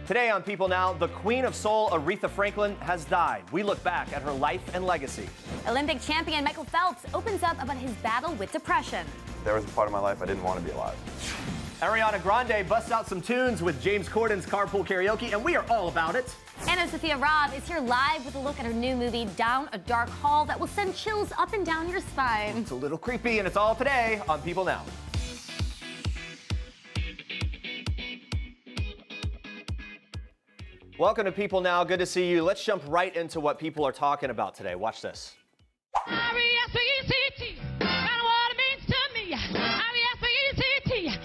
Today on People Now, the Queen of Soul, Aretha Franklin, has died. We look back at her life and legacy. Olympic champion Michael Phelps opens up about his battle with depression. There was a part of my life I didn't want to be alive. Ariana Grande busts out some tunes with James Corden's Carpool Karaoke, and we are all about it. AnnaSophia Robb is here live with a look at her new movie, Down a Dark Hall, that will send chills up and down your spine. It's a little creepy, and it's all today on People Now. Welcome to People Now. Good to see you. Let's jump right into what people are talking about today. Watch this. R-E-S-P-E-C-T, kind of what it means to me. R-E-S-P-E-C-T,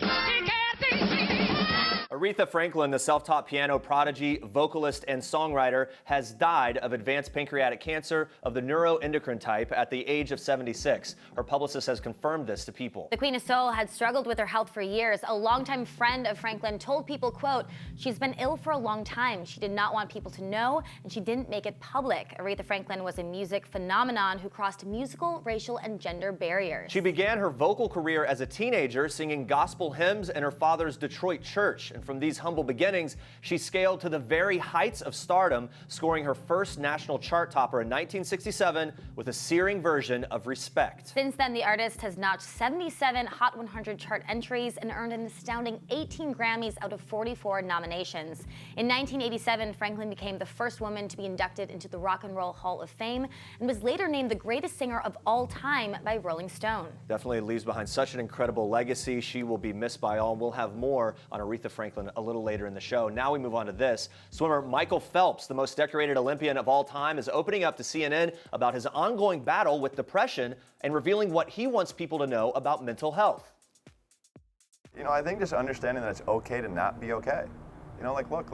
Aretha Franklin, the self-taught piano prodigy, vocalist, and songwriter, has died of advanced pancreatic cancer of the neuroendocrine type at the age of 76. Her publicist has confirmed this to People. The Queen of Soul had struggled with her health for years. A longtime friend of Franklin told People, quote, "She's been ill for a long time. She did not want people to know, and she didn't make it public." Aretha Franklin was a music phenomenon who crossed musical, racial, and gender barriers. She began her vocal career as a teenager singing gospel hymns in her father's Detroit church. And from these humble beginnings, she scaled to the very heights of stardom, scoring her first national chart topper in 1967 with a searing version of Respect. Since then, the artist has notched 77 Hot 100 chart entries and earned an astounding 18 Grammys out of 44 nominations. In 1987, Franklin became the first woman to be inducted into the Rock and Roll Hall of Fame and was later named the greatest singer of all time by Rolling Stone. Definitely leaves behind such an incredible legacy. She will be missed by all. We'll have more on Aretha Franklin a little later in the show. Now we move on to this. Swimmer Michael Phelps, the most decorated Olympian of all time, is opening up to CNN about his ongoing battle with depression and revealing what he wants people to know about mental health. You know, I think just understanding that it's okay to not be okay. You know, look,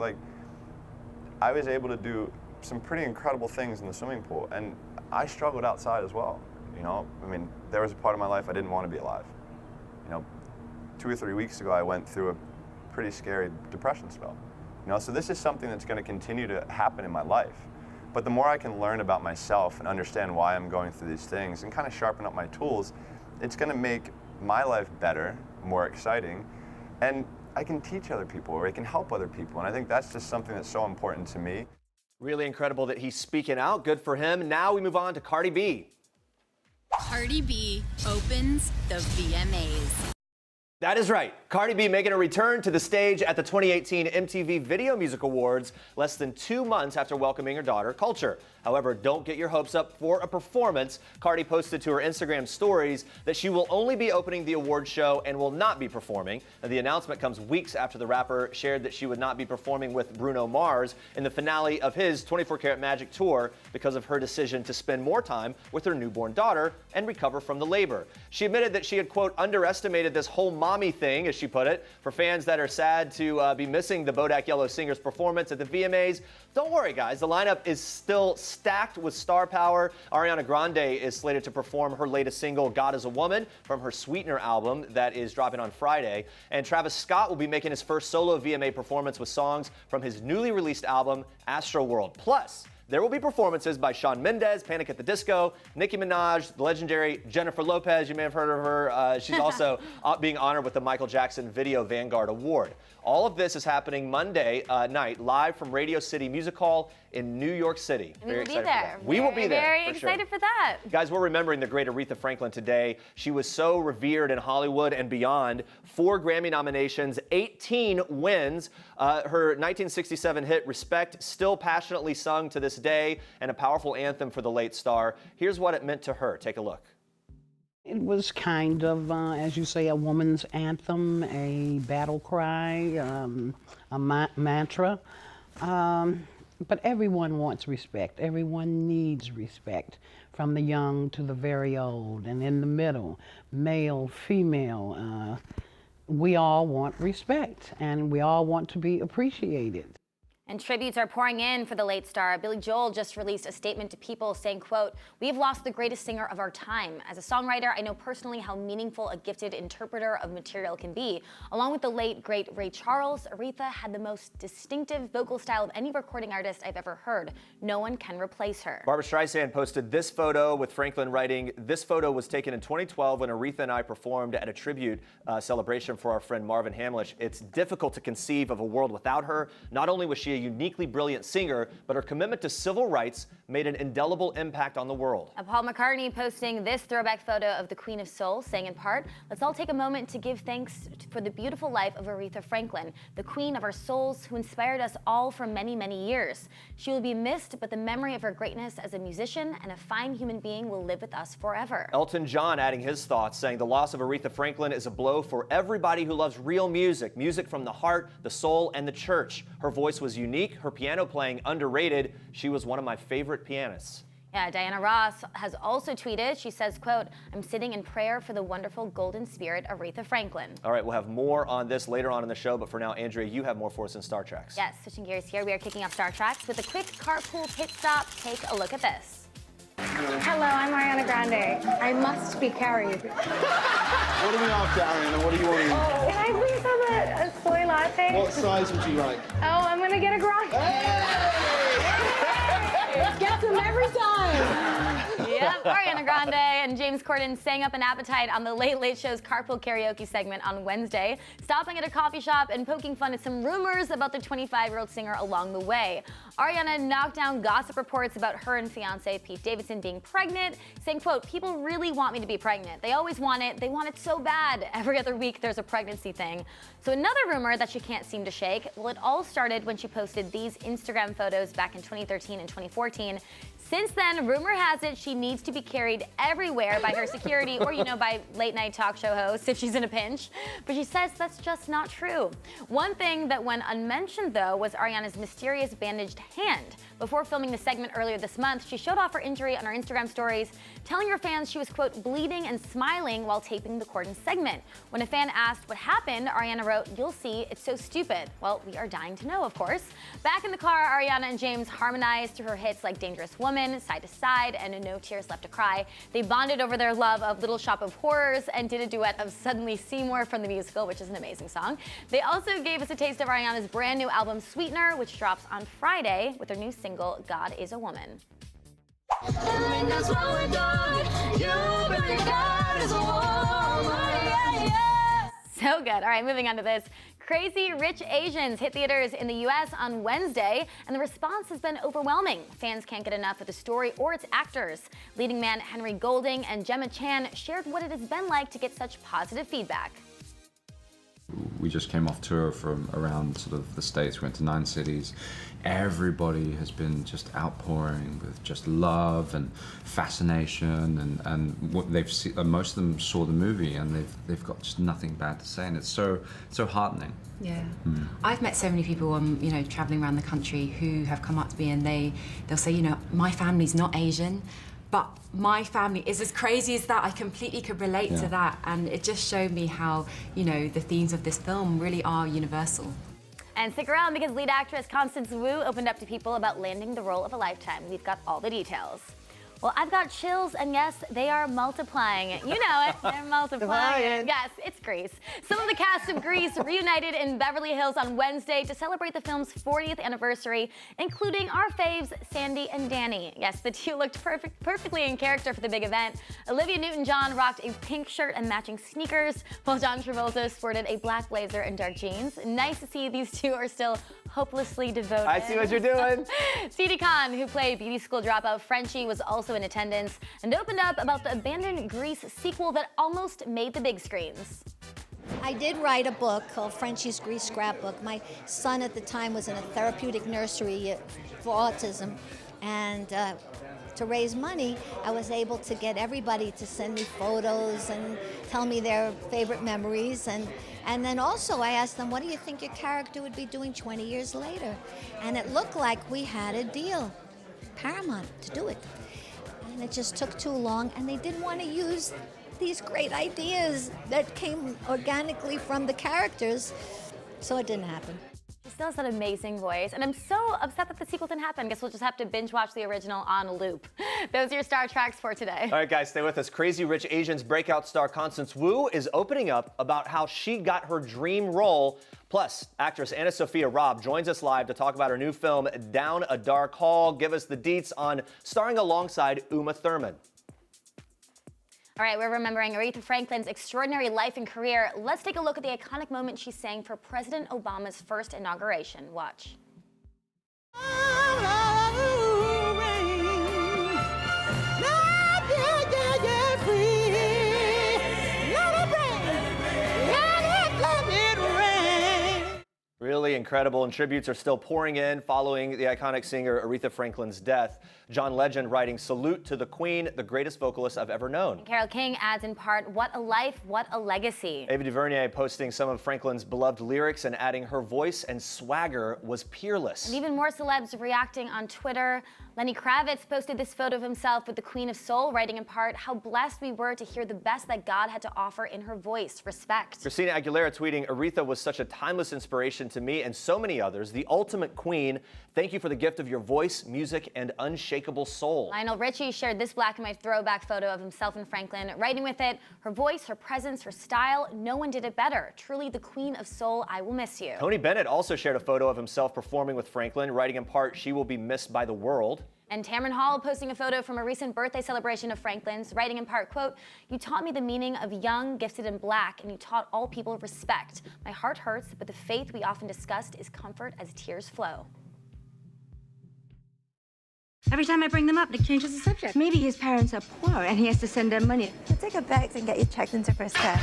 I was able to do some pretty incredible things in the swimming pool, and I struggled outside as well. You know, I mean, there was a part of my life I didn't want to be alive. You know, 2 or 3 weeks ago, I went through a pretty scary depression spell. You know, so this is something that's going to continue to happen in my life. But the more I can learn about myself and understand why I'm going through these things and kind of sharpen up my tools, it's going to make my life better, more exciting, and I can teach other people or I can help other people. And I think that's just something that's so important to me. Really incredible that he's speaking out. Good for him. Now we move on to Cardi B. Cardi B opens the VMAs. That is right. Cardi B making a return to the stage at the 2018 MTV Video Music Awards less than 2 months after welcoming her daughter, Culture. However, don't get your hopes up for a performance. Cardi posted to her Instagram stories that she will only be opening the award show and will not be performing. And the announcement comes weeks after the rapper shared that she would not be performing with Bruno Mars in the finale of his 24 Karat Magic Tour because of her decision to spend more time with her newborn daughter and recover from the labor. She admitted that she had, quote, underestimated this whole mommy thing, as she put it. For fans that are sad to be missing the Bodak Yellow singer's performance at the VMAs, don't worry, guys. The lineup is still stacked with star power. Ariana Grande is slated to perform her latest single, God is a Woman, from her Sweetener album that is dropping on Friday. And Travis Scott will be making his first solo VMA performance with songs from his newly released album, Astroworld. Plus, there will be performances by Shawn Mendes, Panic at the Disco, Nicki Minaj, the legendary Jennifer Lopez. You may have heard of her. She's also being honored with the Michael Jackson Video Vanguard Award. All of this is happening Monday night, live from Radio City Music Hall in New York City. We will be there. We will be there. Very excited for that. Guys, we're remembering the great Aretha Franklin today. She was so revered in Hollywood and beyond. 4 Grammy nominations, 18 wins. Her 1967 hit, Respect, still passionately sung to this day, and a powerful anthem for the late star. Here's what it meant to her. Take a look. It was kind of, as you say, a woman's anthem, a battle cry, a mantra. But everyone wants respect. Everyone needs respect, from the young to the very old, and in the middle, male, female. We all want respect, and we all want to be appreciated. And tributes are pouring in for the late star. Billy Joel just released a statement to People saying, quote, "We have lost the greatest singer of our time. As a songwriter, I know personally how meaningful a gifted interpreter of material can be. Along with the late, great Ray Charles, Aretha had the most distinctive vocal style of any recording artist I've ever heard. No one can replace her." Barbra Streisand posted this photo with Franklin writing, "This photo was taken in 2012 when Aretha and I performed at a tribute celebration for our friend Marvin Hamlish. It's difficult to conceive of a world without her. Not only was she a uniquely brilliant singer, but her commitment to civil rights made an indelible impact on the world." Paul McCartney posting this throwback photo of the Queen of Soul, saying in part, "Let's all take a moment to give thanks for the beautiful life of Aretha Franklin, the queen of our souls who inspired us all for many, many years. She will be missed, but the memory of her greatness as a musician and a fine human being will live with us forever." Elton John adding his thoughts, saying, "The loss of Aretha Franklin is a blow for everybody who loves real music, music from the heart, the soul, and the church. Her voice was unique, her piano playing underrated. She was one of my favorite pianists." Yeah, Diana Ross has also tweeted. She says, quote, "I'm sitting in prayer for the wonderful golden spirit Aretha Franklin." All right, we'll have more on this later on in the show, but for now, Andrea, you have more for us in Star Treks. Yes, switching gears here, we are kicking off Star Treks with a quick carpool pit stop. Take a look at this. Hello, I'm Ariana Grande. I must be carried. What are we after, Ariana? What do you want to eat? Can I please have a soy latte? What size would you like? Oh, I'm gonna get a grande. Gets them every time. Yep, Ariana Grande and James Corden sang up an appetite on the Late Late Show's carpool karaoke segment on Wednesday, stopping at a coffee shop and poking fun at some rumors about the 25-year-old singer along the way. Ariana knocked down gossip reports about her and fiancé Pete Davidson being pregnant, saying, quote, "People really want me to be pregnant. They always want it. They want it so bad. Every other week there's a pregnancy thing." So another rumor that she can't seem to shake, well, it all started when she posted these Instagram photos back in 2013 and 2014. Since then, rumor has it she needs to be carried everywhere by her security or, by late night talk show hosts if she's in a pinch. But she says that's just not true. One thing that went unmentioned, though, was Ariana's mysterious bandaged hand. Before filming the segment earlier this month, she showed off her injury on her Instagram stories, telling her fans she was, quote, "bleeding and smiling while taping the Corden segment." When a fan asked what happened, Ariana wrote, "You'll see, it's so stupid." Well, we are dying to know, of course. Back in the car, Ariana and James harmonized through her hits like Dangerous Woman, Side to Side, and No Tears Left to Cry. They bonded over their love of Little Shop of Horrors and did a duet of Suddenly Seymour from the musical, which is an amazing song. They also gave us a taste of Ariana's brand new album, Sweetener, which drops on Friday with her new single, God is a Woman. So good. All right, moving on to this. Crazy Rich Asians hit theaters in the U.S. on Wednesday, and the response has been overwhelming. Fans can't get enough of the story or its actors. Leading man Henry Golding and Gemma Chan shared what it has been like to get such positive feedback. We just came off tour from around sort of the States. We went to 9 cities. Everybody has been just outpouring with just love and fascination, and what they've seen, most of them saw the movie and they've got just nothing bad to say, and it's so heartening. Yeah, I've met so many people traveling around the country who have come up to me and they'll say, my family's not Asian, but my family is as crazy as that. I completely could relate to that, and it just showed me how the themes of this film really are universal. And stick around because lead actress Constance Wu opened up to People about landing the role of a lifetime. We've got all the details. Well, I've got chills, and yes, they are multiplying. You know it, they're multiplying. Yes, it's Grease. Some of the cast of Grease reunited in Beverly Hills on Wednesday to celebrate the film's 40th anniversary, including our faves, Sandy and Danny. Yes, the two looked perfectly in character for the big event. Olivia Newton-John rocked a pink shirt and matching sneakers, while John Travolta sported a black blazer and dark jeans. Nice to see these two are still hopelessly devoted. I see what you're doing. Sadie Khan, who played beauty school dropout Frenchie, was also in attendance and opened up about the abandoned Grease sequel that almost made the big screens. I did write a book called Frenchie's Grease Scrapbook. My son at the time was in a therapeutic nursery for autism, and to raise money, I was able to get everybody to send me photos and tell me their favorite memories, and then also I asked them, what do you think your character would be doing 20 years later? And it looked like we had a deal, Paramount, to do it. And it just took too long, and they didn't want to use these great ideas that came organically from the characters, so it didn't happen. She still has that amazing voice, and I'm so upset that the sequel didn't happen. Guess we'll just have to binge watch the original on loop. Those are your Star Tracks for today. All right, guys, stay with us. Crazy Rich Asians breakout star Constance Wu is opening up about how she got her dream role. Plus, actress AnnaSophia Robb joins us live to talk about her new film, Down a Dark Hall. Give us the deets on starring alongside Uma Thurman. All right, we're remembering Aretha Franklin's extraordinary life and career. Let's take a look at the iconic moment she sang for President Obama's first inauguration. Watch. Really incredible, and tributes are still pouring in following the iconic singer Aretha Franklin's death. John Legend writing, "Salute to the Queen, the greatest vocalist I've ever known." And Carole King adds in part, "What a life, what a legacy." Ava DuVernay posting some of Franklin's beloved lyrics and adding, "Her voice and swagger was peerless." And even more celebs reacting on Twitter. Lenny Kravitz posted this photo of himself with the Queen of Soul, writing in part, "How blessed we were to hear the best that God had to offer in her voice. Respect." Christina Aguilera tweeting, "Aretha was such a timeless inspiration to me and so many others. The ultimate queen. Thank you for the gift of your voice, music, and unshakable soul." Lionel Richie shared this black and white throwback photo of himself and Franklin, writing with it, "Her voice, her presence, her style, no one did it better. Truly the Queen of Soul, I will miss you." Tony Bennett also shared a photo of himself performing with Franklin, writing in part, "She will be missed by the world." And Tamron Hall posting a photo from a recent birthday celebration of Franklin's, writing in part, quote, "You taught me the meaning of young, gifted, and black, and you taught all people respect. My heart hurts, but the faith we often discussed is comfort as tears flow." Every time I bring them up, Nick changes the subject. Maybe his parents are poor and he has to send them money. Let's take a bags and get you checked into first class.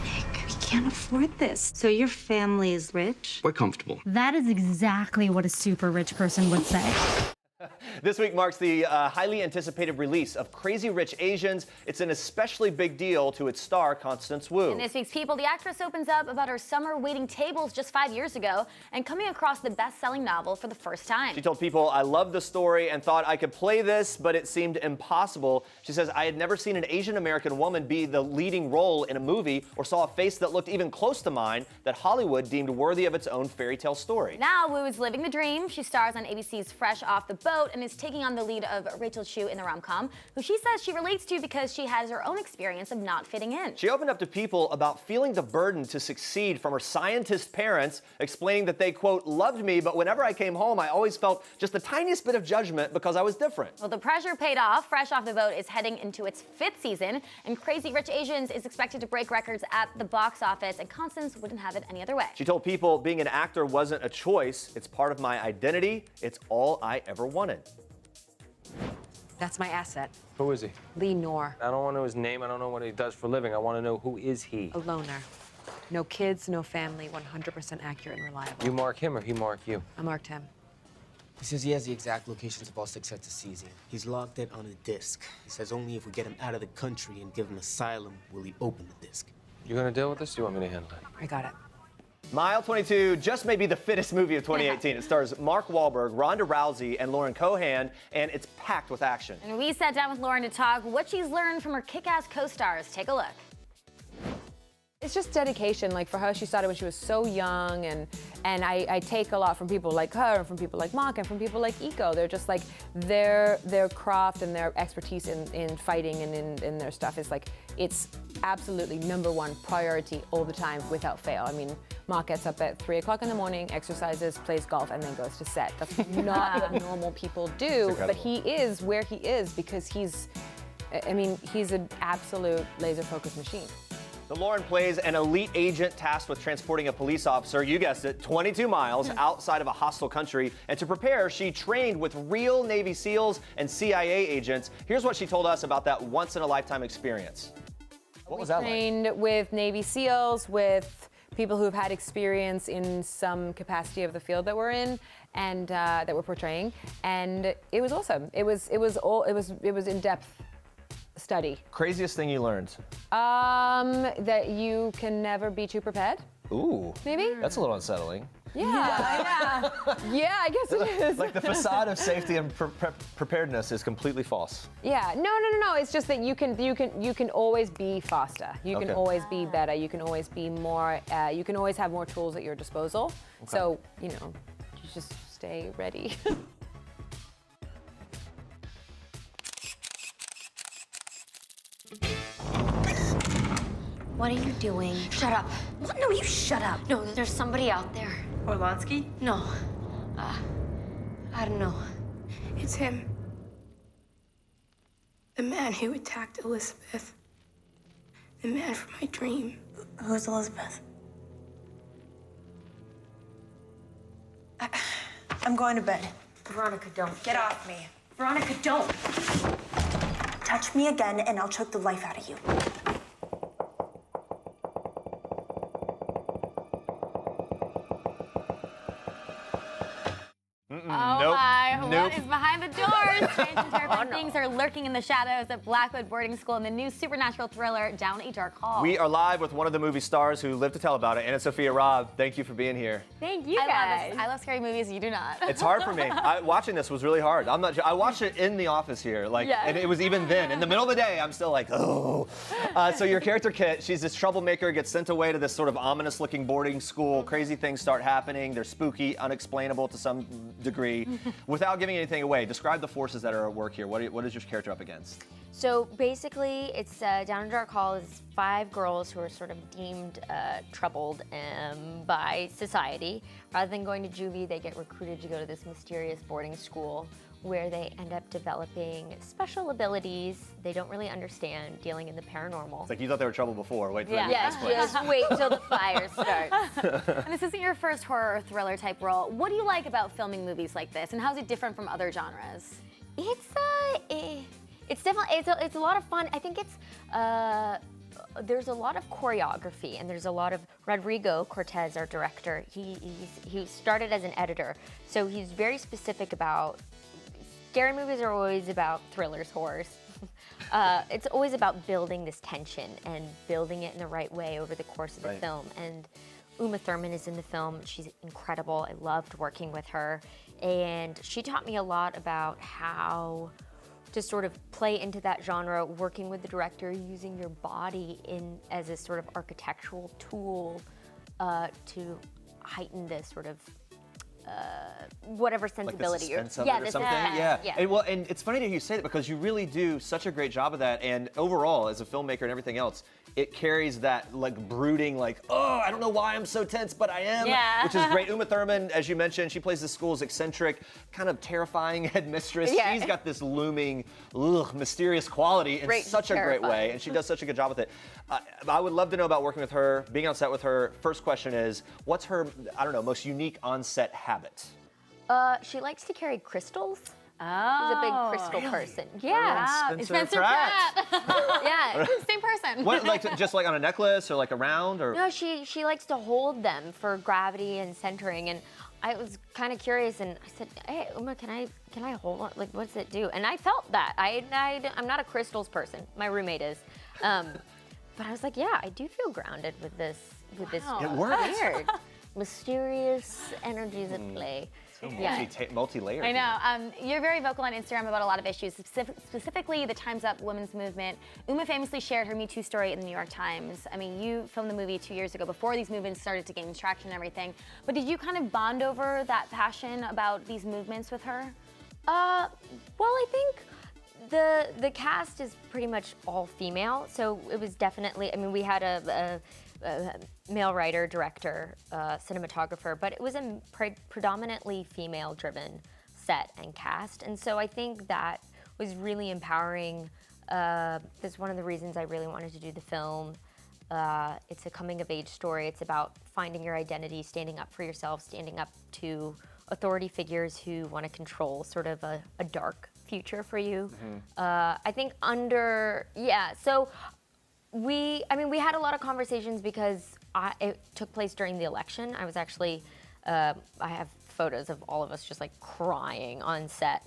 Nick, we can't afford this. So your family is rich? We're comfortable. That is exactly what a super rich person would say. This week marks the highly anticipated release of Crazy Rich Asians. It's an especially big deal to its star, Constance Wu. In this week's People, the actress opens up about her summer waiting tables just 5 years ago and coming across the best-selling novel for the first time. She told People, "I loved the story and thought I could play this, but it seemed impossible." She says, "I had never seen an Asian American woman be the leading role in a movie or saw a face that looked even close to mine that Hollywood deemed worthy of its own fairy tale story." Now Wu is living the dream. She stars on ABC's Fresh Off the Boat and is taking on the lead of Rachel Chu in the rom-com, who she says she relates to because she has her own experience of not fitting in. She opened up to People about feeling the burden to succeed from her scientist parents, explaining that they, quote, "loved me, but whenever I came home, I always felt just the tiniest bit of judgment because I was different." Well, the pressure paid off. Fresh Off the Boat is heading into its 5th season, and Crazy Rich Asians is expected to break records at the box office, and Constance wouldn't have it any other way. She told People, "Being an actor wasn't a choice. It's part of my identity. It's all I ever wanted." That's my asset. Who is he? Lee Noor. I don't want to know his name. I don't know what he does for a living. I want to know who is he. A loner. No kids, no family, 100% accurate and reliable. You mark him or he mark you? I marked him. He says he has the exact locations of all 6 sets of seizing. He's logged it on a disc. He says only if we get him out of the country and give him asylum will he open the disc. You gonna deal with this? Or you want me to handle it? I got it. Mile 22 just may be the fittest movie of 2018. It stars Mark Wahlberg, Ronda Rousey, and Lauren Cohan, and it's packed with action. And we sat down with Lauren to talk what she's learned from her kick-ass co-stars. Take a look. It's just dedication. Like for her, she started when she was so young, and I take a lot from people like her, and from people like Mark, and from people like Iko. They're just like their craft and their expertise in fighting and in their stuff is like it's absolutely #1 priority all the time without fail. I mean, Mark gets up at 3 o'clock in the morning, exercises, plays golf, and then goes to set. That's not what normal people do, but he is where he is because he's an absolute laser-focused machine. So Lauren plays an elite agent tasked with transporting a police officer, you guessed it, 22 miles outside of a hostile country. And to prepare, she trained with real Navy SEALs and CIA agents. Here's what she told us about that once-in-a-lifetime experience. What was that like? Trained with Navy SEALs, with people who've had experience in some capacity of the field that we're in and that we're portraying, and it was awesome. It was in-depth study. Craziest thing you learned? That you can never be too prepared. Ooh. Maybe? That's a little unsettling. Yeah, I guess it is. Like the facade of safety and preparedness is completely false. Yeah, no. It's just that you can always be faster. You can always be better. You can always be more. You can always have more tools at your disposal. Okay. So you just stay ready. What are you doing? Shut up. What? No, you shut up. No, there's somebody out there. Orlonsky? No. I don't know. It's him. The man who attacked Elizabeth. The man from my dream. Who's Elizabeth? I'm going to bed. Veronica, don't. Get off me. Veronica, don't. Touch me again and I'll choke the life out of you. What is behind the doors? Strange and terrifying things are lurking in the shadows at Blackwood Boarding School in the new supernatural thriller Down a Dark Hall. We are live with one of the movie stars who lived to tell about it, AnnaSophia Robb. Thank you for being here. Thank you, guys. I love scary movies. You do not. It's hard for me. Watching this was really hard. I watched it in the office here, and it was even then. In the middle of the day, I'm still like, oh. So your character, Kit, she's this troublemaker, gets sent away to this sort of ominous-looking boarding school. Crazy things start happening. They're spooky, unexplainable to some degree. Without giving anything away, describe the forces that are at work here. What is your character up against? So basically, it's Down a Dark Hall is 5 girls who are sort of deemed troubled by society. Rather than going to juvie, they get recruited to go to this mysterious boarding school where they end up developing special abilities they don't really understand, dealing in the paranormal. It's like you thought they were trouble before. Wait till just wait till the fire starts. And this isn't your first horror or thriller type role. What do you like about filming movies like this, and how is it different from other genres? It's definitely it's a lot of fun. I think it's there's a lot of choreography and there's a lot of Rodrigo Cortez, our director. He started as an editor, so he's very specific about. Scary movies are always about thrillers, horrors. It's always about building this tension and building it in the right way over the course of the film. And Uma Thurman is in the film. She's incredible. I loved working with her. And she taught me a lot about how to sort of play into that genre, working with the director, using your body as a sort of architectural tool to heighten this sort of whatever sensibility like the suspense of it or something. Yeah. And it's funny to hear you say that because you really do such a great job of that. And overall, as a filmmaker and everything else, it carries that brooding, oh, I don't know why I'm so tense, but I am. Yeah. Which is great. Uma Thurman, as you mentioned, she plays the school's eccentric, kind of terrifying headmistress. Yeah. She's got this looming, mysterious quality in such a great way, and she does such a good job with it. I would love to know about working with her, being on set with her. First question is, what's her, most unique on-set habit? She likes to carry crystals. Oh, she's a big crystal person. Yeah, Spencer Pratt. Yeah, same person. What, just on a necklace or around or? No, she likes to hold them for gravity and centering. And I was kind of curious, and I said, "Hey, Uma, can I hold on? What does it do?" And I felt that. I'm not a crystals person. My roommate is, but I was like, "Yeah, I do feel grounded with this. With this It works. weird, mysterious energies at play." So multi-layered. I know. You're very vocal on Instagram about a lot of issues, specifically the Time's Up women's movement. Uma famously shared her Me Too story in the New York Times. I mean, you filmed the movie 2 years ago before these movements started to gain traction and everything. But did you kind of bond over that passion about these movements with her? Well, I think the cast is pretty much all female, so it was definitely. I mean, we had a male writer, director, cinematographer, but it was a predominantly female-driven set and cast, and so I think that was really empowering. That's one of the reasons I really wanted to do the film. It's a coming-of-age story. It's about finding your identity, standing up for yourself, standing up to authority figures who want to control sort of a dark future for you. I think so we had a lot of conversations because it took place during the election. I was actually, I have photos of all of us just crying on set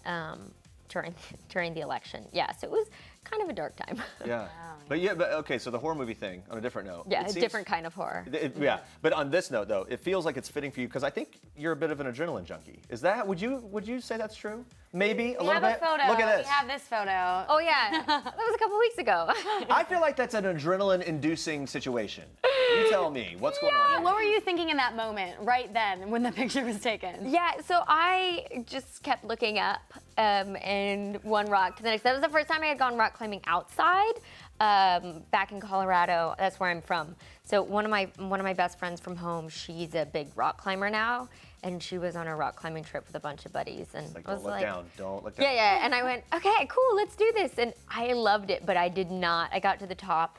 during the election. Yeah, so it was kind of a dark time. Yeah. But okay, so the horror movie thing, on a different note. Yeah, it a seems- different kind of horror. Yeah, but on this note though, it feels like it's fitting for you because I think you're a bit of an adrenaline junkie. Is that, would you say that's true? Maybe a We little have bit? a photo. Look at this. We have this photo. Oh yeah, that was a couple weeks ago. I feel like that's an adrenaline-inducing situation. You tell me, what's going on? What were you thinking in that moment, right then, when the picture was taken? Yeah, so I just kept looking up and one rock to the next. That was the first time I had gone rock climbing outside back in Colorado. That's where I'm from. So one of my best friends from home, she's a big rock climber now, and she was on a rock climbing trip with a bunch of buddies. And I was like, don't look down. Yeah, and I went, okay, cool, let's do this. And I loved it, but I did not. I got to the top,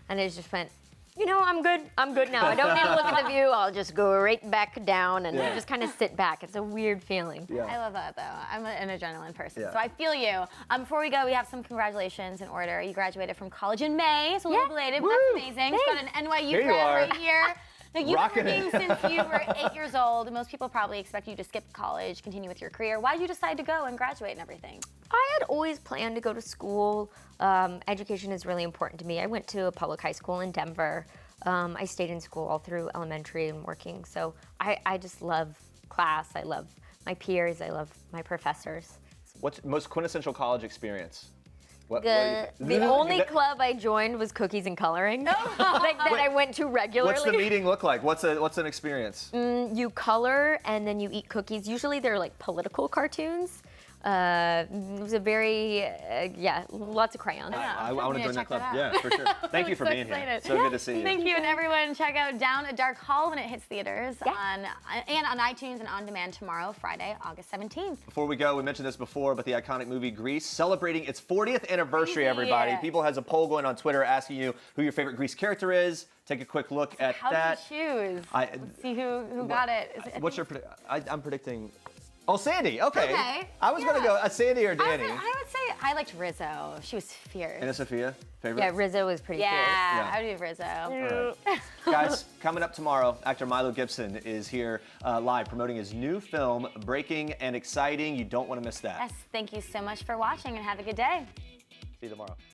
and I just went, you know, I'm good now. I don't need to look at the view. I'll just go right back down and just kind of sit back. It's a weird feeling. Yeah. I love that though. I'm an adrenaline person, Yeah. so I feel you. Before we go, we have some congratulations in order. You graduated from college in May, so a little belated, but that's amazing. You've got an NYU Here you grad are. right here. Now, you've Rocking been it. working since you were 8 years old. Most people probably expect you to skip college, continue with your career. Why did you decide to go and graduate and everything? I had always planned to go to school. Education is really important to me. I went to a public high school in Denver. I stayed in school all through elementary and working. So I just love class. I love my peers. I love my professors. What's the most quintessential college experience? The only club I joined was cookies and coloring. Like that I went to regularly. What's the meeting look like? What's an experience? You color and then you eat cookies. Usually they're like political cartoons. It was a very, lots of crayons. I want to join that club. Yeah, for sure. Thank you for So being here. excited. So good to see you. Thank you, and everyone, check out Down a Dark Hall when it hits theaters on iTunes and on demand tomorrow, Friday, August 17th. Before we go, we mentioned this before, but the iconic movie Grease celebrating its 40th anniversary, Crazy. everybody. People has a poll going on Twitter asking you who your favorite Grease character is. Take a quick look at How that. did you choose? Let's see who got it. What's your I'm predicting. Oh, Sandy. Okay. Okay. I was going to go Sandy or Danny. I would say I liked Rizzo. She was fierce. AnnaSophia, favorite? Yeah, Rizzo was pretty fierce. Yeah, I would do Rizzo. All right. Guys, coming up tomorrow, actor Milo Gibson is here live promoting his new film, Breaking and Exciting. You don't want to miss that. Yes, thank you so much for watching and have a good day. See you tomorrow.